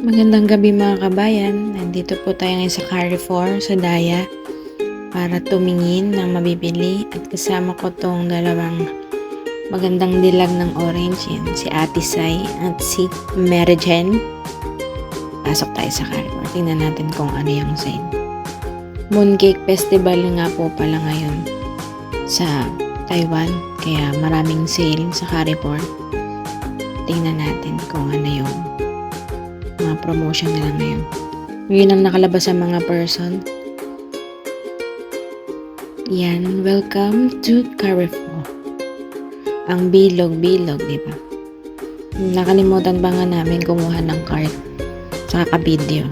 Magandang gabi mga kabayan. Nandito po tayo ngayon sa Carrefour sa Daya para tumingin ng mabibili at kasama ko tong dalawang magandang dilag ng orange. Yan, si Ate Sai at si Mary Jen. Pasok tayo sa Carrefour. Tingnan natin kung ano yung sale. Mooncake Festival nga po pala ngayon sa Taiwan. Kaya maraming sale sa Carrefour. Tingnan natin kung ano yung mga promotion nila ngayon. Yun ang nakalabas sa mga person. Yan, welcome to Carrefour. Ang bilog-bilog, di ba? Nakalimutan pa nga namin kumuha ng card sa ka-video.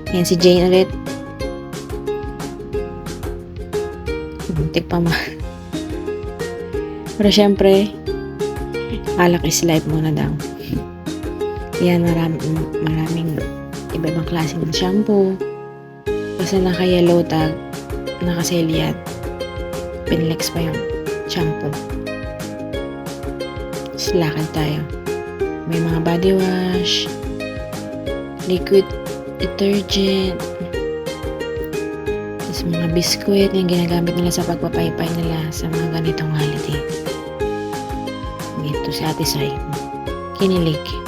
Yan si Jane ulit. Tikpa mo. Pero syempre, alak is life muna daw. Yan, maraming iba-ibang klase ng shampoo. Basta naka-yellow tag, naka-sale yan. Pinlex pa yung shampoo. Lakad tayo. May mga body wash, liquid detergent, tapos mga biskuit yung ginagamit nila sa pagpapaypay nila sa mga ganitong holiday. Dito si Ate Sai. Kinilig.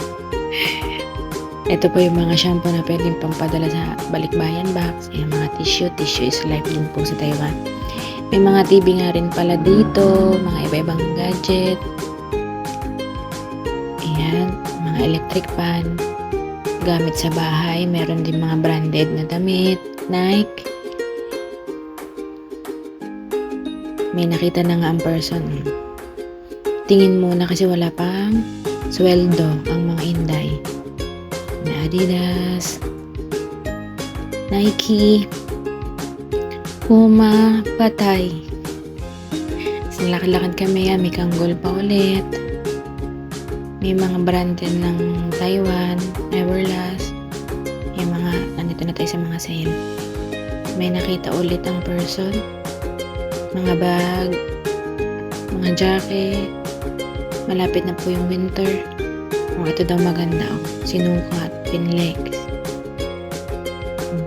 Ito po yung mga shampoo na pwedeng pampadala sa balikbayan box. Ayan, mga tissue. Tissue is life din po sa Taiwan. May mga TV nga rin pala dito. Mga iba-ibang gadget. Ayan, mga electric fan. Gamit sa bahay. Meron din mga branded na damit. Nike. May nakita na nga ang person. Tingin muna kasi wala pang sweldo ang mga inday. Na Adidas, Nike, Puma, Patay. Sinalakad-lakad kami yan, may Kanggol pa ulit. May mga branded ng Taiwan, Everlast. Yung mga, nandito na tayo sa mga sale. May nakita ulit ang person. Mga bag, mga jacket. Malapit na po yung winter. Oh, ito daw maganda. Oh. Sinukat, pinlex.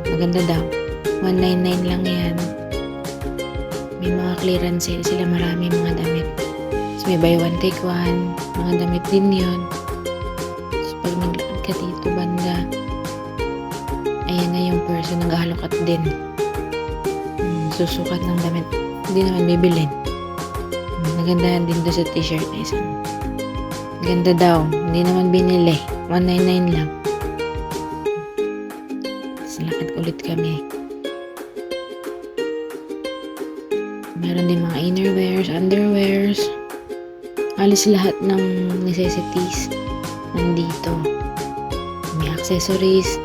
Maganda daw. 199 lang yan. May mga clearance sale sila. Marami mga damit. So, may buy one take one. Mga damit din yun. So, pag naglakad ka dito banda, ayan na yung person naghahalukat din. Susukat ng damit. Hindi naman bibilin. Nagandahan din doon sa t-shirt na isang. Ganda daw. Hindi naman binili. 199 lang. Salakad ulit kami. Meron din mga innerwears, underwears. Alis lahat ng necessities nandito. May accessories.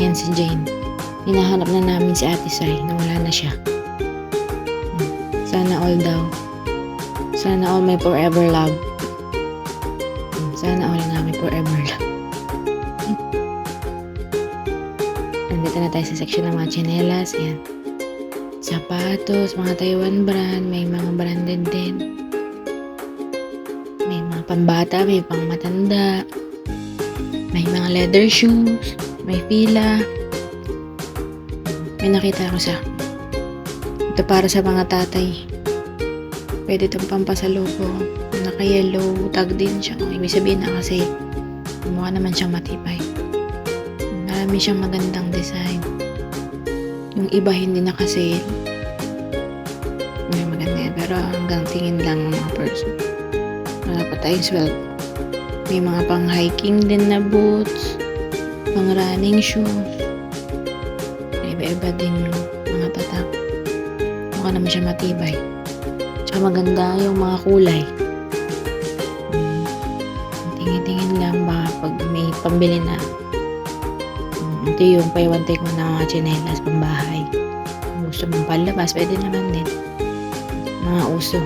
Yan si Jane. Hinahanap na namin si Ate Sai na wala na siya. Sana all daw. Sana all may forever love. Sana all nga may forever love. Nandito na tayo sa section ng mga tsinelas. Yan. Sapatos, mga Taiwan brand. May mga branded din. May mga pambata, may pang matanda. May mga leather shoes. May fila. May nakita ako sa ito para sa mga tatay. Pwede itong pampasalubong. Naka-yellow tag din siya. Ibig sabihin na kasi mukha naman siyang matibay. Marami siyang magandang design. Yung iba hindi naka-sale. May maganda yan. Pero hanggang tingin lang ng mga person. Wala pa tayong sweldo. May mga pang-hiking din na boots. Pang-running shoes. Iba-iba din mga tatak. Mukha naman siya matibay. Tsaka maganda yung mga kulay. Tingin-tingin lang baka pag may pambili na. Ito yung buy one take one na mga tsinelas pambahay. Kung gusto mong palabas, pwede naman din. Mga uso.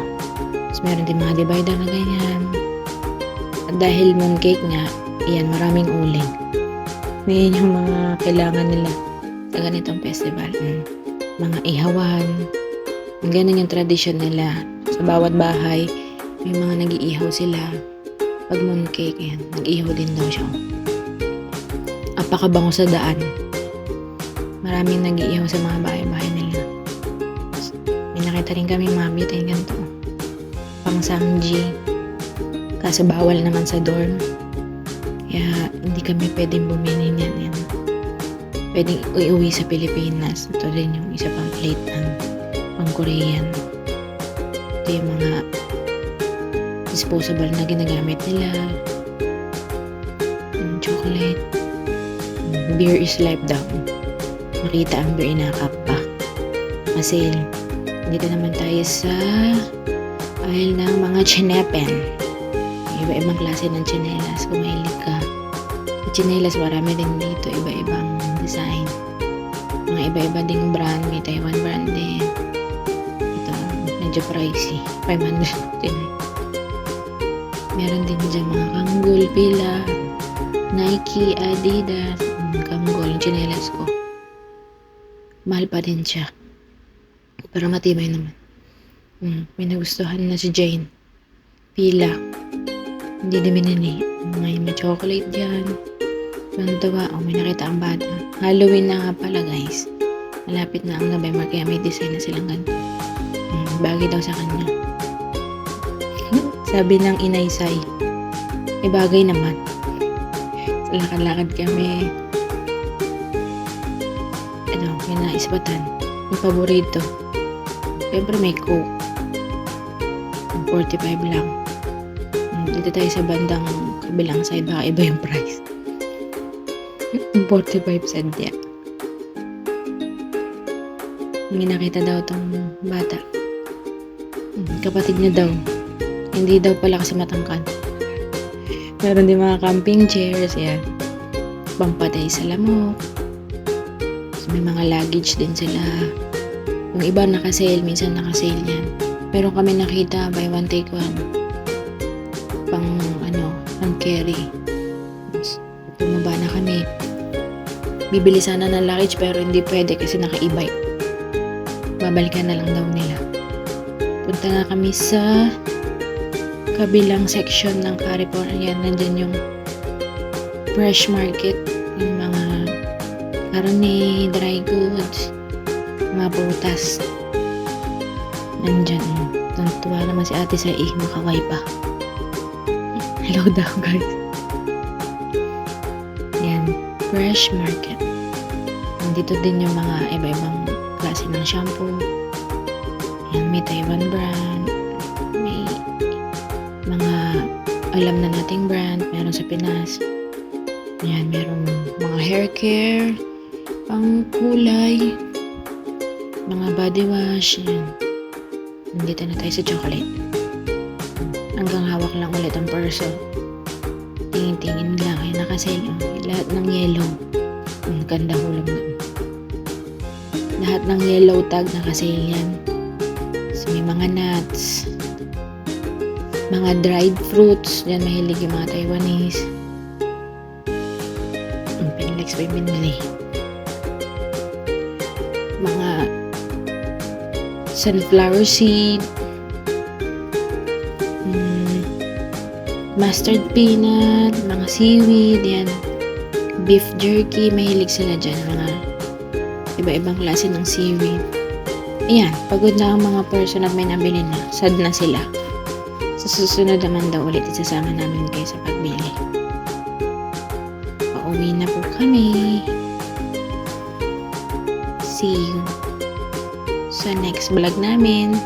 Tapos meron din mga divider na ganyan. At dahil mooncake nga, yan, maraming uling. Ngayon yung mga kailangan nila sa ganitong festival. Mga ihawan. Ganun yung tradisyon nila. Sa bawat bahay, may mga nag-iihaw sila. Pag mooncake, yan, nag-ihaw din daw siya. napakabango sa daan. Maraming nag-iihaw sa mga bahay-bahay nila. May nakita rin kami mga butane ganito. Pang samji. Kaso bawal naman sa dorm. Kaya hindi kami pwedeng bumili niyan. Yan. Pwedeng iuwi sa Pilipinas. Ito rin yung isa pang plate ng pang Korean. Ito yung mga disposable na ginagamit nila. Yung chocolate. Beer is life daw. Makita ang beer na kappa. Kasi dito naman tayo sa aisle ng mga chinepen. Iba-ibang klase ng chinelas kung mahilig ka. Chinelas marami din dito, iba-ibang design. Mga iba-iba ding brand, may Taiwan brand din. Ito, medyo pricey. 500 din. Meron din dyan mga Kanggol, Pila, Nike, Adidas, Kanggol, yung chinelas ko. Mahal pa din siya. Pero matibay naman. May nagustuhan na si Jane. Pila. Hindi na binili. May chocolate dyan. Tuwa. May nakita ang bata. Halloween na nga pala guys. Malapit na ang November kaya may design na silang ganito. Bagay daw sa kanya. Sabi ng Inay Sai. Bagay naman. Lakad-lakad kami. May naisbatan. May paborito. Siyempre may Coke. 45 lang. Dito tayo sa bandang kabilang side. Baka iba yung price. 45 sadya. May nakita daw tong bata. Kapatid niya daw. Hindi daw pala kasi matangkad. Meron din mga camping chairs. Yan. Pampatay sa lamok. May mga luggage din sila. Yung iba naka-sale, minsan naka-sale yan. Pero kami nakita, buy one take one. Pang carry. Tumaba na kami. Bibili sana ng luggage pero hindi pwede kasi naka-e-bike. Babalikan na lang daw nila. Punta nga kami sa kabilang section ng Carrefour. Ayan, nandyan yung fresh market. Yung mga karne, dry goods, mga prutas. Nandyan. Tuwa naman si ate sa makaway pa. Hello daw guys. Yan. Fresh market. Nandito din yung mga iba-ibang klase ng shampoo. Yan. May Taiwan brand. May mga alam na nating brand. Meron sa Pinas. Yan. Meron mga hair care. Pang kulay. Mga body wash. Yan. Nandito na tayo sa chocolate. Hanggang hawak lang ulit ang perso. Tingin-tingin lang. Ay, nakasale. Lahat ng yellow. Ganda hulog na. Lahat ng yellow tag nakasale yan. So, may mga nuts. Mga dried fruits. Diyan mahilig yung mga Taiwanese. Pinlex pa yung binili. Mga sunflower seed. Mustard peanut, mga seaweed, yan. Beef jerky, mahilig sila dyan. Mga iba-ibang klase ng seaweed. Ayan, pagod na ang mga person at may nabili na. Sad na sila. Sa susunod naman daw ulit isasama namin kayo sa pagbili. Pauwi na po kami. See you sa next vlog namin.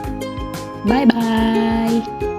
Bye-bye!